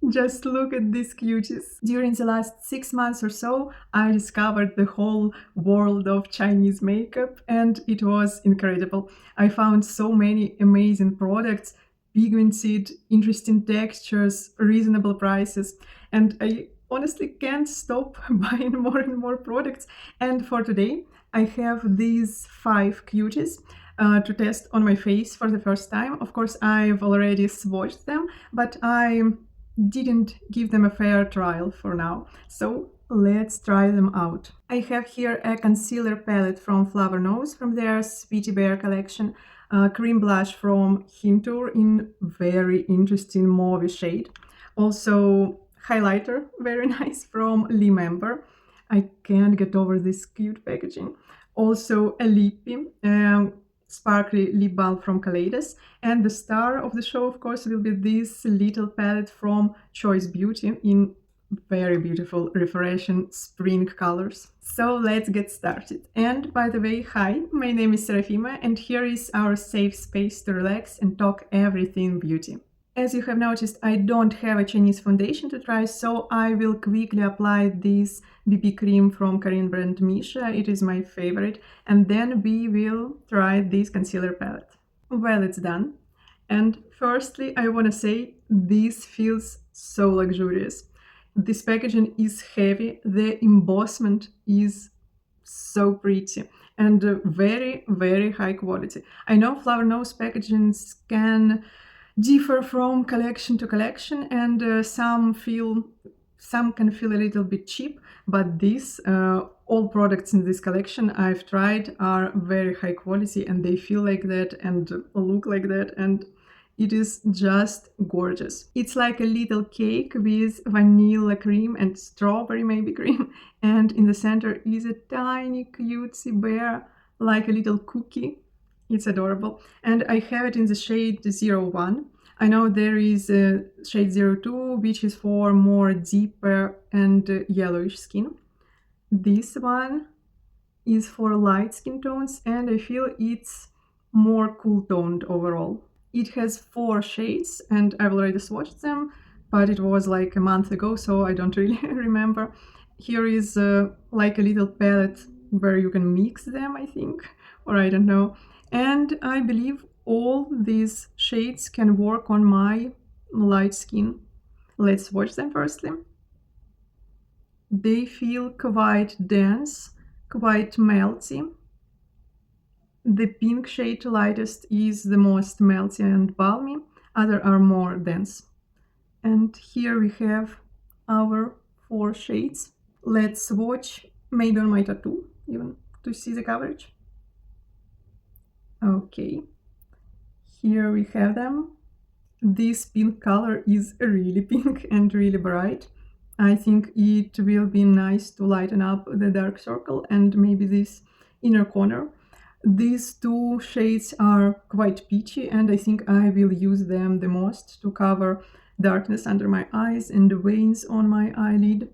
Just look at these cuties. During the last 6 months or so, I discovered the whole world of Chinese makeup, and it was incredible. I found so many amazing products, pigmented, interesting textures, reasonable prices, and I honestly can't stop buying more and more products. And for today, I have these 5 cuties to test on my face for the first time. Of course, I've already swatched them, but I didn't give them a fair trial for now. So let's try them out. I have here a concealer palette from Flower Nose from their Sweetie Bear collection, a cream blush from Hyntoor in very interesting mauve shade. Also highlighter, very nice, from Leemember. I can't get over this cute packaging. Also a lippy, sparkly lip balm from Kaleidos, and the star of the show, of course, will be this little palette from Cbeauty in very beautiful, refreshing spring colors. So let's get started. And by the way, hi, my name is Serafima, and here is our safe space to relax and talk everything beauty. As you have noticed, I don't have a Chinese foundation to try, so I will quickly apply this BB cream from Korean brand Misha. It is my favorite. And then we will try this concealer palette. Well, it's done. And firstly, I want to say this feels so luxurious. This packaging is heavy. The embossment is so pretty and very, very high quality. I know Flower Nose packagings can differ from collection to collection, and some can feel a little bit cheap, but this all products in this collection I've tried are very high quality, and they feel like that and look like that, and it is just gorgeous. It's like a little cake with vanilla cream and strawberry maybe cream, and in the center is a tiny cutesy bear, like a little cookie. It's adorable. And I have it in the shade 01. I know there is a shade 02, which is for more deeper and yellowish skin. This one is for light skin tones, and I feel it's more cool toned overall. It has 4 shades, and I've already swatched them, but it was like a month ago, so I don't really remember. Here is like a little palette where you can mix them, I think, or I don't know. And I believe all these shades can work on my light skin. Let's swatch them firstly. They feel quite dense, quite melty. The pink shade lightest is the most melty and balmy, others are more dense. And here we have our 4 shades. Let's swatch maybe on my tattoo, even to see the coverage. Okay, here we have them. This pink color is really pink and really bright. I think it will be nice to lighten up the dark circle and maybe this inner corner. These 2 shades are quite peachy, and I think I will use them the most to cover darkness under my eyes and the veins on my eyelid.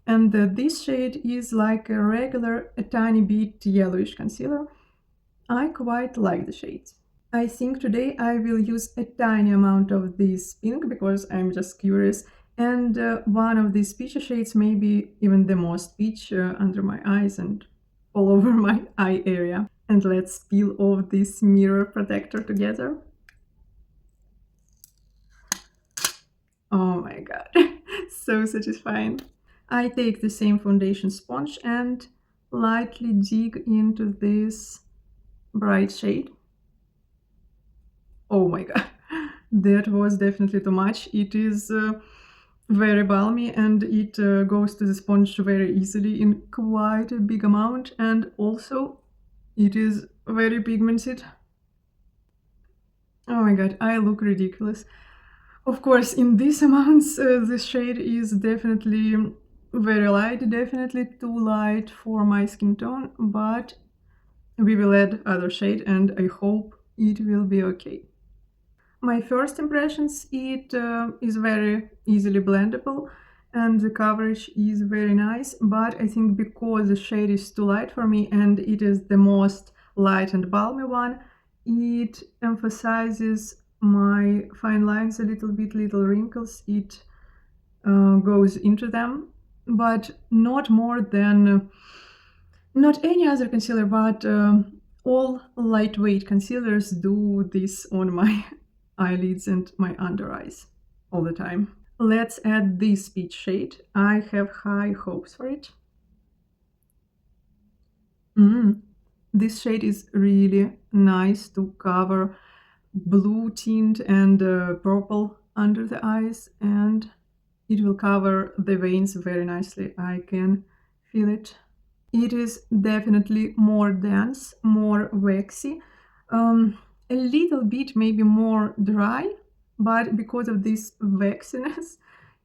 And this shade is like a regular, a tiny bit yellowish concealer. I quite like the shades. I think today I will use a tiny amount of this pink because I'm just curious, and one of these peachy shades, maybe even the most peach, under my eyes and all over my eye area. And let's peel off this mirror protector together. Oh my god, so satisfying. I take the same foundation sponge and lightly dig into this bright shade. Oh my god, that was definitely too much. It is very balmy, and it goes to the sponge very easily in quite a big amount, and also it is very pigmented. Oh my god, I look ridiculous. Of course, in these amounts, this shade is definitely very light, definitely too light for my skin tone, but we will add other shade and I hope it will be okay. My first impressions, it is very easily blendable and the coverage is very nice, but I think because the shade is too light for me and it is the most light and balmy one, it emphasizes my fine lines a little bit, little wrinkles. It goes into them, but not more than not any other concealer, but all lightweight concealers do this on my eyelids and my under eyes all the time. Let's add this peach shade. I have high hopes for it. This shade is really nice to cover blue tint and purple under the eyes, and it will cover the veins very nicely. I can feel it. It is definitely more dense, more waxy, a little bit maybe more dry, but because of this waxiness,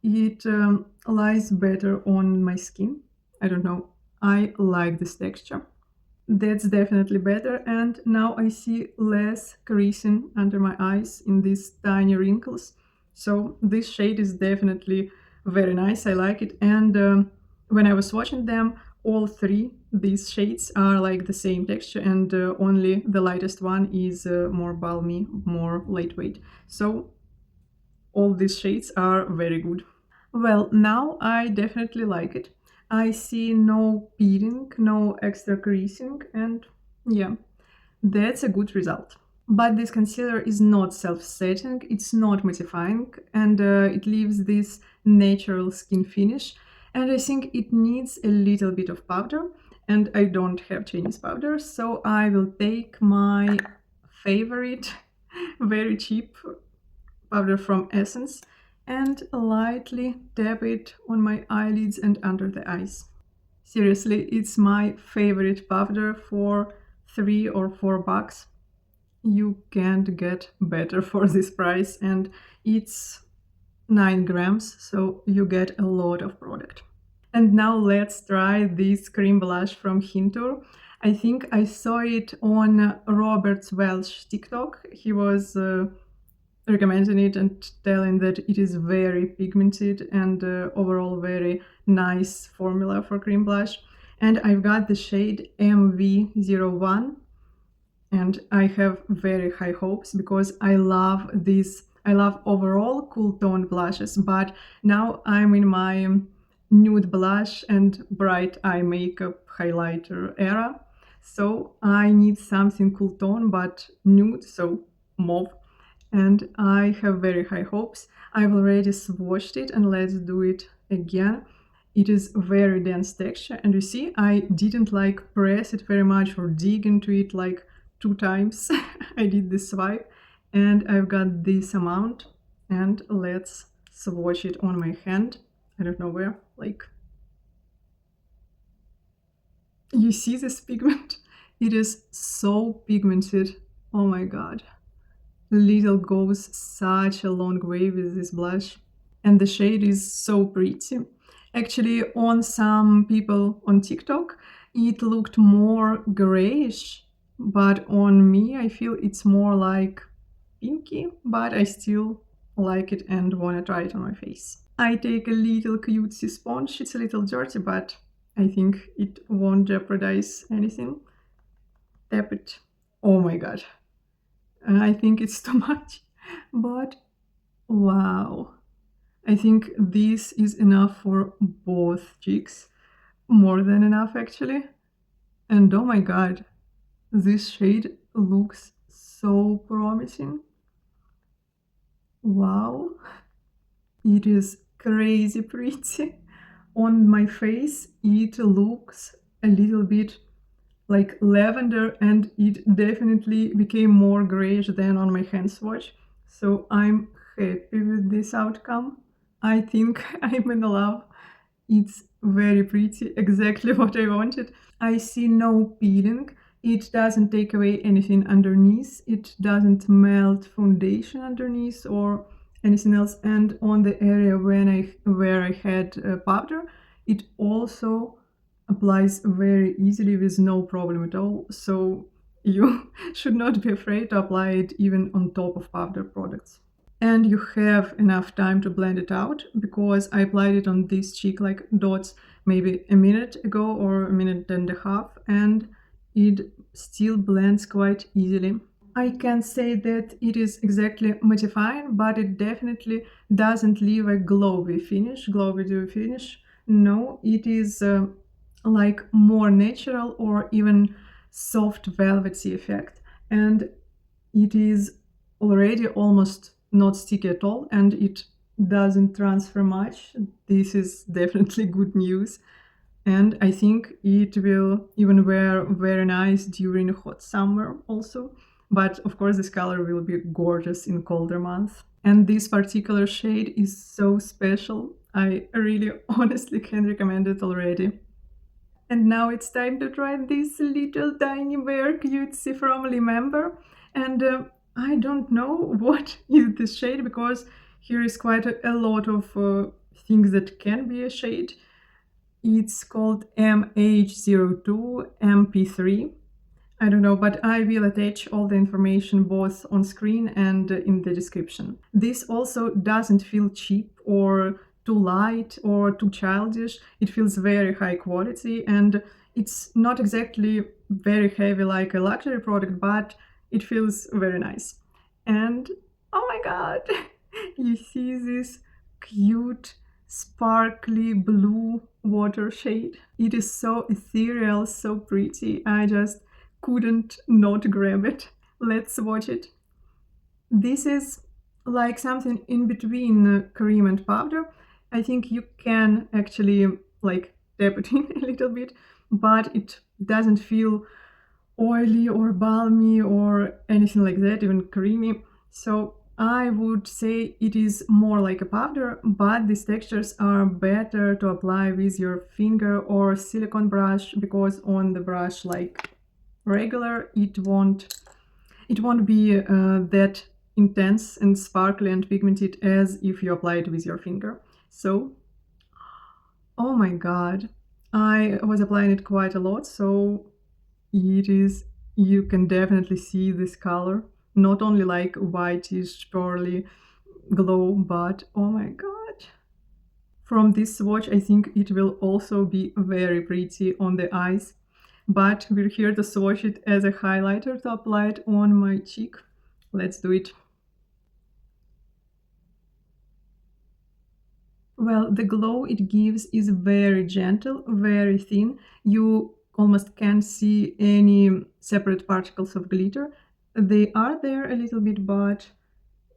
it lies better on my skin. I don't know, I like this texture. That's definitely better, and now I see less creasing under my eyes in these tiny wrinkles. So this shade is definitely very nice, I like it, and when I was swatching them, all three these shades are like the same texture, and only the lightest one is more balmy, more lightweight. So all these shades are very good. Well, now I definitely like it. I see no peeling, no extra creasing, and yeah, that's a good result. But this concealer is not self-setting, it's not mattifying, and it leaves this natural skin finish. And I think it needs a little bit of powder, and I don't have Chinese powder, so I will take my favorite, very cheap powder from Essence and lightly dab it on my eyelids and under the eyes. Seriously, it's my favorite powder for $3 or $4. You can't get better for this price, and it's 9 grams, so you get a lot of product. And now let's try this cream blush from Hyntoor. I think I saw it on Robert Welch's TikTok. He was recommending it and telling that it is very pigmented and overall very nice formula for cream blush. And I've got the shade MV01, and I have very high hopes because I love this. I love overall cool tone blushes, but now I'm in my nude blush and bright eye makeup highlighter era, so I need something cool tone but nude, so mauve, and I have very high hopes. I've already swatched it, and let's do it again. It is very dense texture, and you see I didn't like press it very much or dig into it like 2 times. I did this swipe, and I've got this amount, and let's swatch it on my hand. I don't know where, like, you see this pigment? It is so pigmented, oh my god. Little goes such a long way with this blush, and the shade is so pretty. Actually, on some people on TikTok, it looked more grayish, but on me, I feel it's more like pinky, but I still like it and want to try it on my face. I take a little cutesy sponge. It's a little dirty, but I think it won't jeopardize anything. Tap it. Oh my god. I think it's too much, but wow. I think this is enough for both cheeks. More than enough, actually. And oh my god, this shade looks so promising. Wow, it is crazy pretty. On my face, it looks a little bit like lavender, and it definitely became more grayish than on my hand swatch. So I'm happy with this outcome. I think I'm in love. It's very pretty, exactly what I wanted. I see no peeling. It doesn't take away anything underneath. It doesn't melt foundation underneath or anything else. And on the area where I had powder, it also applies very easily with no problem at all. So you should not be afraid to apply it even on top of powder products. And you have enough time to blend it out, because I applied it on this cheek like dots maybe a minute ago or a minute and a half, and it still blends quite easily. I can't say that it is exactly mattifying, but it definitely doesn't leave a glowy dewy finish. No, it is like more natural or even soft velvety effect. And it is already almost not sticky at all, and it doesn't transfer much. This is definitely good news. And I think it will even wear very nice during hot summer also. But of course, this color will be gorgeous in colder months. And this particular shade is so special. I really honestly can recommend it already. And now it's time to try this little tiny bear cutesy from Leemember. And I don't know what is this shade, because here is quite a lot of things that can be a shade. It's called MH02 MP3. I don't know, but I will attach all the information both on screen and in the description. This also doesn't feel cheap or too light or too childish. It feels very high quality, and it's not exactly very heavy like a luxury product, but it feels very nice. And oh my god, you see this cute sparkly blue water shade. It is so ethereal, so pretty. I just couldn't not grab it. Let's watch it. This is like something in between cream and powder. I think you can actually like tap it in a little bit, but it doesn't feel oily or balmy or anything like that, even creamy. So I would say it is more like a powder, but these textures are better to apply with your finger or silicone brush, because on the brush like regular it won't be that intense and sparkly and pigmented as if you apply it with your finger. So oh my god, I was applying it quite a lot, so it is, you can definitely see this color, not only like whitish pearly glow, but oh my god. From this swatch I think it will also be very pretty on the eyes, but we're here to swatch it as a highlighter to apply it on my cheek. Let's do it. Well, the glow it gives is very gentle, very thin. You almost can't see any separate particles of glitter. They are there a little bit, but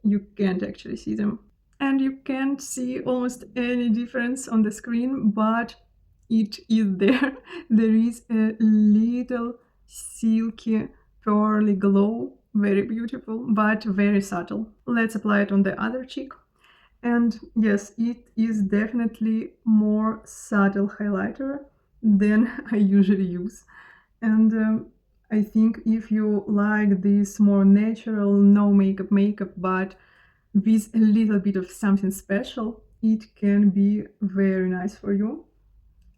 you can't actually see them. And you can't see almost any difference on the screen, but it is there. There is a little silky, pearly glow. Very beautiful, but very subtle. Let's apply it on the other cheek. And yes, it is definitely more subtle highlighter than I usually use. And I think if you like this more natural, no makeup, but with a little bit of something special, it can be very nice for you.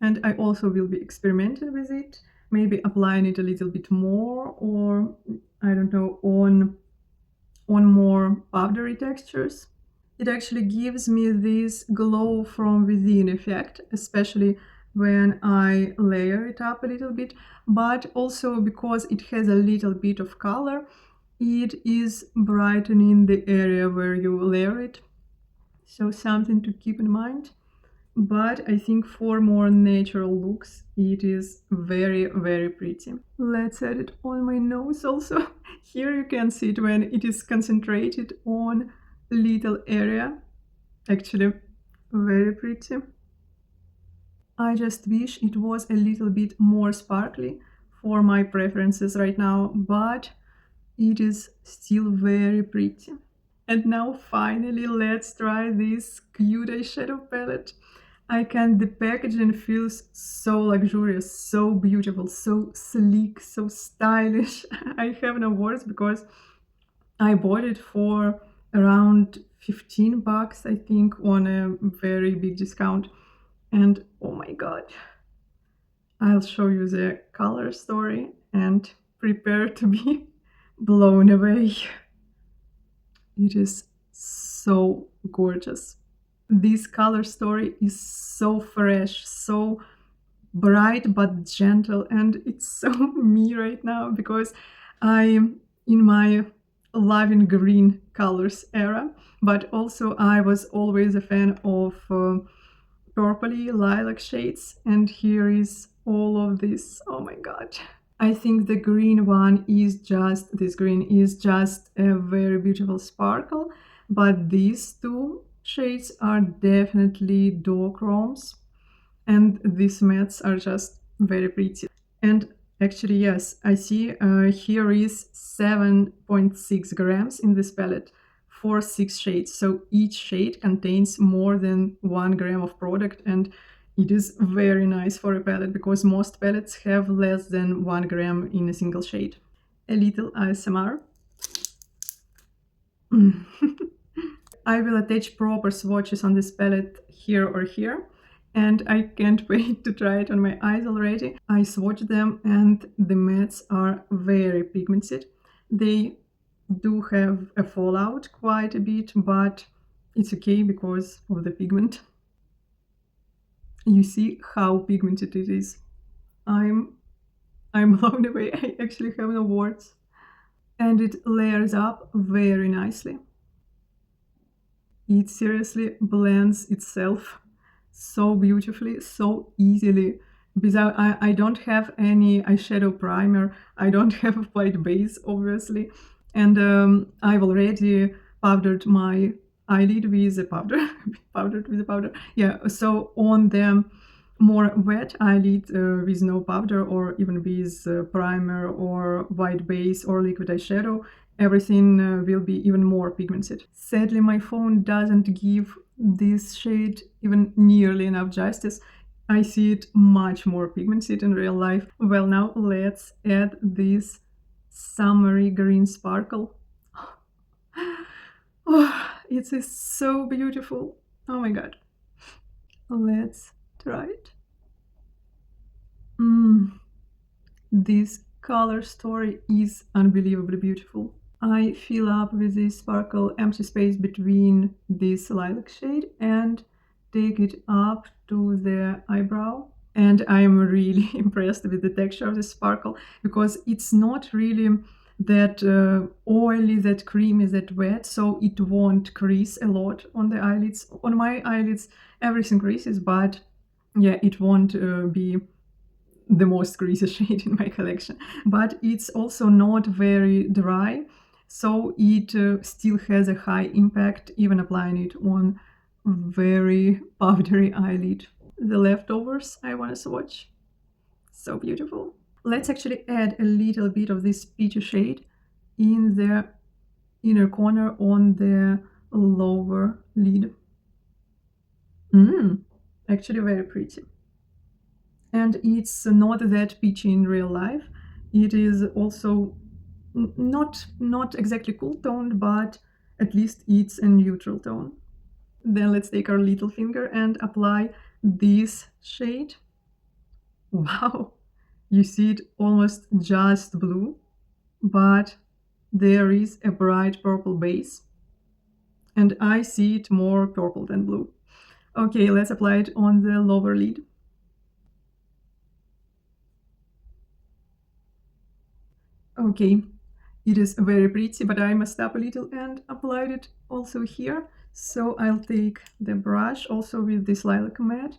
And I also will be experimenting with it, maybe applying it a little bit more, or I don't know, on more powdery textures. It actually gives me this glow from within effect, especially when I layer it up a little bit, but also because it has a little bit of color, it is brightening the area where you layer it. So something to keep in mind. But I think for more natural looks, it is very, very pretty. Let's add it on my nose also. Here you can see it when it is concentrated on little area. Actually, very pretty. I just wish it was a little bit more sparkly for my preferences right now, but it is still very pretty. And now finally let's try this cute eyeshadow palette. The packaging feels so luxurious, so beautiful, so sleek, so stylish. I have no words, because I bought it for around 15 bucks, I think, on a very big discount. And oh my god, I'll show you the color story and prepare to be blown away. It is so gorgeous. This color story is so fresh, so bright but gentle, and it's so me right now, because I in my loving green colors era, but also I was always a fan of purpley lilac shades, and here is all of this. Oh my god. I think the green one is just, this green is just a very beautiful sparkle, but these two shades are definitely duochromes, and these mattes are just very pretty. And actually, yes, I see here is 7.6 grams in this palette for 6 shades. So each shade contains more than 1 gram of product, and it is very nice for a palette because most palettes have less than 1 gram in a single shade. A little ASMR. I will attach proper swatches on this palette here or here, and I can't wait to try it on my eyes already. I swatched them and the mattes are very pigmented. They do have a fallout quite a bit, but it's okay because of the pigment. You see how pigmented it is. I'm blown away. I actually have no words. And it layers up very nicely. It seriously blends itself so beautifully, so easily. Because I don't have any eyeshadow primer, I don't have a white base, obviously, and I've already powdered my eyelid with a powder, powdered with a powder. Yeah, so on the more wet eyelid with no powder or even with primer or white base or liquid eyeshadow, everything will be even more pigmented. Sadly, my phone doesn't give this shade even nearly enough justice. I see it much more pigmented in real life. Well, now let's add this summery green sparkle. Oh, it is so beautiful. Oh my god. Let's try it. This color story is unbelievably beautiful. I fill up with this sparkle empty space between this lilac shade and take it up to the eyebrow. And I'm really impressed with the texture of the sparkle because it's not really that oily, that creamy, that wet, so it won't crease a lot on the eyelids. On my eyelids, everything creases, but yeah, it won't be the most greasy shade in my collection. But it's also not very dry, so it still has a high impact, even applying it on very powdery eyelid. The leftovers I want to swatch. So beautiful. Let's actually add a little bit of this peachy shade in the inner corner on the lower lid. Actually very pretty. And it's not that peachy in real life. It is also not exactly cool toned, but at least it's a neutral tone. Then let's take our little finger and apply this shade. Wow, you see it almost just blue, but there is a bright purple base, and I see it more purple than blue. Okay, let's apply it on the lower lid. Okay, it is very pretty, but I messed up a little and applied it also here. So I'll take the brush also with this lilac matte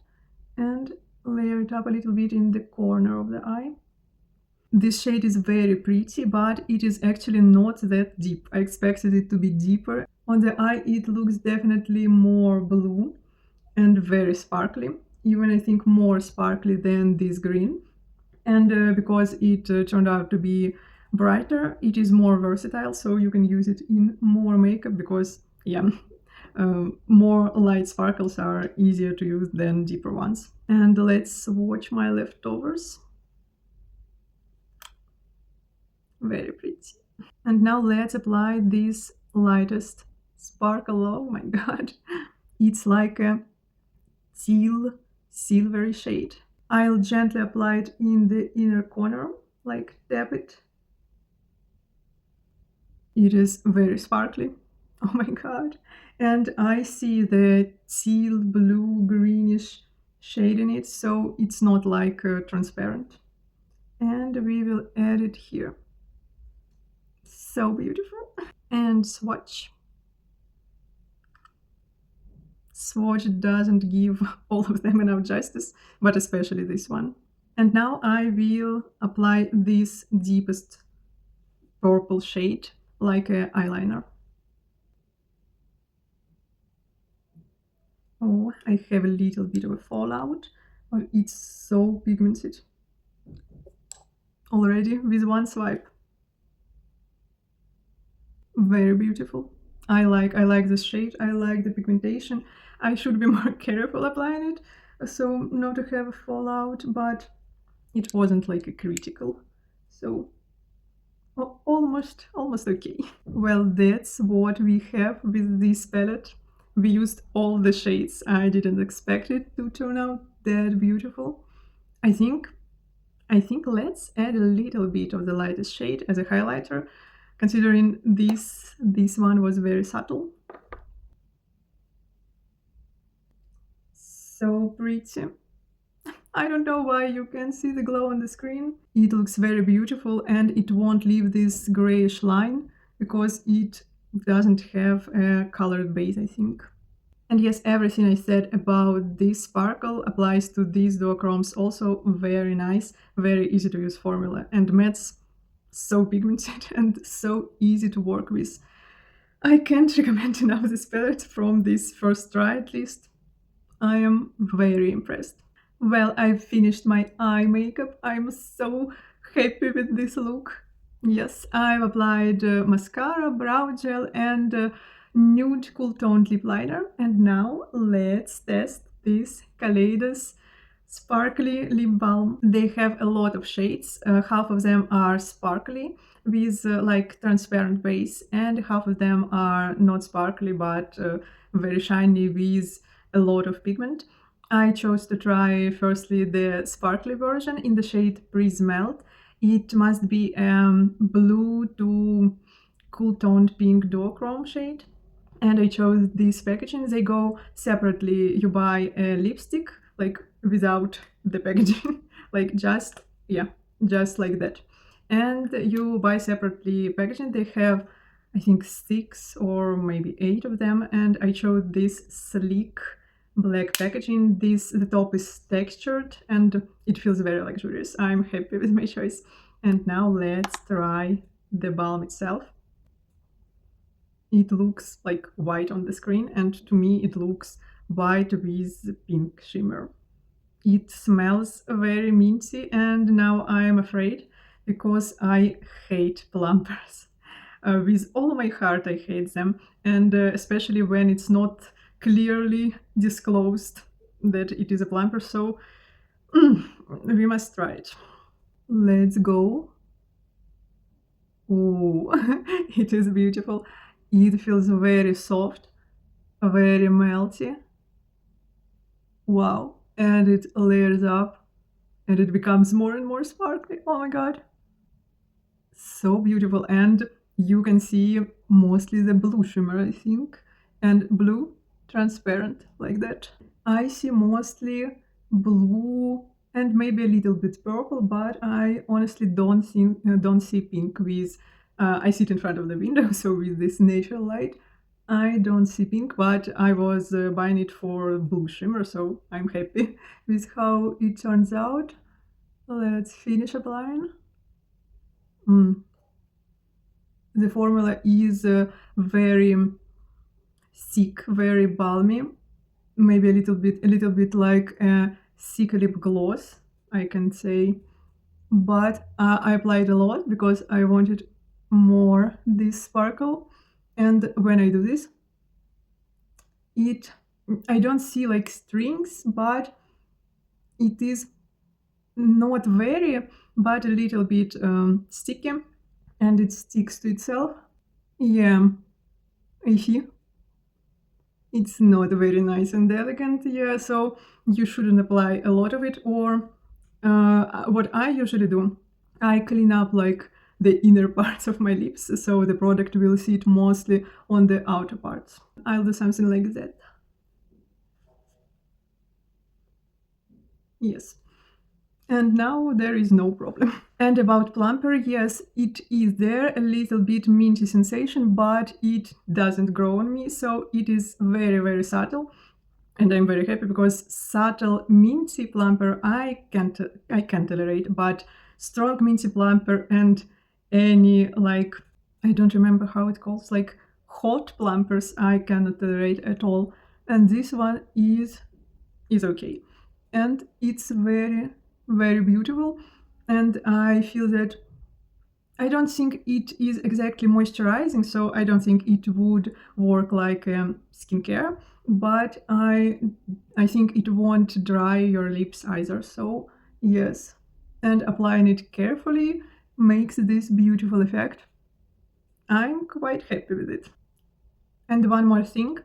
and layer it up a little bit in the corner of the eye. This shade is very pretty, but it is actually not that deep. I expected it to be deeper. On the eye, it looks definitely more blue and very sparkly. Even I think more sparkly than this green. And because it turned out to be brighter, it is more versatile, so you can use it in more makeup because, yeah, more light sparkles are easier to use than deeper ones. And let's swatch my leftovers. Very pretty. And now let's apply this lightest sparkle. Oh my god, it's like a teal silvery shade. I'll gently apply it in the inner corner, like tap it. It is very sparkly. Oh my god. And I see the teal blue greenish shade in it, so it's not like transparent. And we will add it here. So beautiful. And swatch. Swatch doesn't give all of them enough justice, but especially this one. And now I will apply this deepest purple shade like an eyeliner. Oh, I have a little bit of a fallout, but it's so pigmented already with one swipe. Very beautiful. I like this shade. I like the pigmentation. I should be more careful applying it so not to have a fallout, but it wasn't like a critical. So almost okay. Well, that's what we have with this palette. We used all the shades. I didn't expect it to turn out that beautiful. I think let's add a little bit of the lightest shade as a highlighter, considering this one was very subtle. So pretty. I don't know why you can see the glow on the screen. It looks very beautiful and it won't leave this grayish line because it doesn't have a colored base, I think. And yes, everything I said about this sparkle applies to these duochromes also. Very nice, very easy to use formula, and mattes so pigmented and so easy to work with. I can't recommend enough this palette from this first try at least. I am very impressed. Well, I've finished my eye makeup. I'm so happy with this look. Yes, I've applied mascara, brow gel, and nude cool toned lip liner. And now let's test this Kaleidos sparkly lip balm. They have a lot of shades. Half of them are sparkly with like transparent base, and half of them are not sparkly but very shiny with a lot of pigment. I chose to try firstly the sparkly version in the shade Prismelt. It must be blue to cool toned pink duochrome shade. And I chose this packaging. They go separately. You buy a lipstick, like without the packaging, like just like that. And you buy separately packaging. They have, I think, 6 or maybe 8 of them. And I chose this sleek black packaging. The top is textured and it feels very luxurious. I'm happy with my choice. And now let's try the balm itself. It looks like white on the screen, and to me it looks white with pink shimmer. It smells very minty, and now I am afraid because I hate plumpers. With all my heart I hate them, and especially when it's not clearly disclosed that it is a plumper, so we must try it. Let's go. Oh, it is beautiful. It feels very soft, very melty. Wow. And it layers up and it becomes more and more sparkly. Oh my god. So beautiful. And you can see mostly the blue shimmer, I think. And blue, transparent, like that. I see mostly blue and maybe a little bit purple, but I honestly don't see pink with I sit in front of the window, so with this natural light I don't see pink, but I was buying it for blue shimmer, so I'm happy with how it turns out. Let's finish applying. The formula is very thick, very balmy, maybe a little bit like a thick lip gloss, I can say. But I applied a lot because I wanted more this sparkle. And when I do this, I don't see like strings, but it is not very, but a little bit sticky, and it sticks to itself. Yeah, I see. It's not very nice and elegant, yeah, so you shouldn't apply a lot of it. Or what I usually do, I clean up like the inner parts of my lips, so the product will sit mostly on the outer parts. I'll do something like that. Yes. and now there is no problem. And about plumper, yes, it is there, a little bit minty sensation, but it doesn't grow on me, so it is very, very subtle. And I'm very happy because subtle minty plumper I can tolerate, but strong minty plumper and any, like, I don't remember how it calls, like hot plumpers I cannot tolerate at all. And this one is okay. And it's very, very beautiful. And I feel that I don't think it is exactly moisturizing, so I don't think it would work like skincare, but I think it won't dry your lips either, so yes. And applying it carefully makes this beautiful effect. I'm quite happy with it. And one more thing,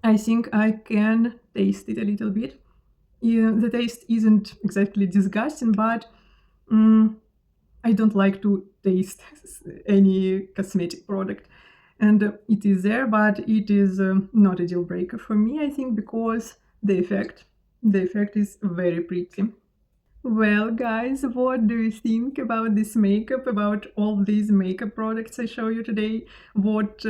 I think I can taste it a little bit. Yeah, the taste isn't exactly disgusting, but I don't like to taste any cosmetic product, and it is there, but it is not a deal breaker for me, I think, because the effect is very pretty. Well, guys, what do you think about this makeup, about all these makeup products I show you today? What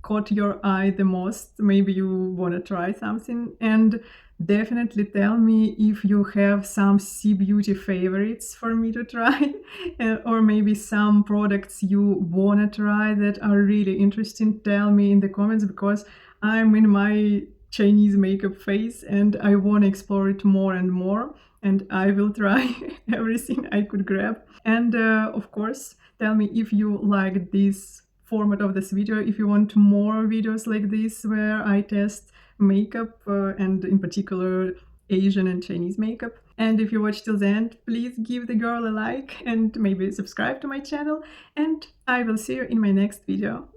caught your eye the most? Maybe you want to try something, and definitely tell me if you have some Cbeauty favorites for me to try, or maybe some products you want to try that are really interesting. Tell me in the comments, because I'm in my Chinese makeup phase and I want to explore it more and more, and I will try everything I could grab. And of course, tell me if you like this format of this video, if you want more videos like this where I test makeup and in particular Asian and Chinese makeup. And if you watched till the end, please give the girl a like and maybe subscribe to my channel, and I will see you in my next video.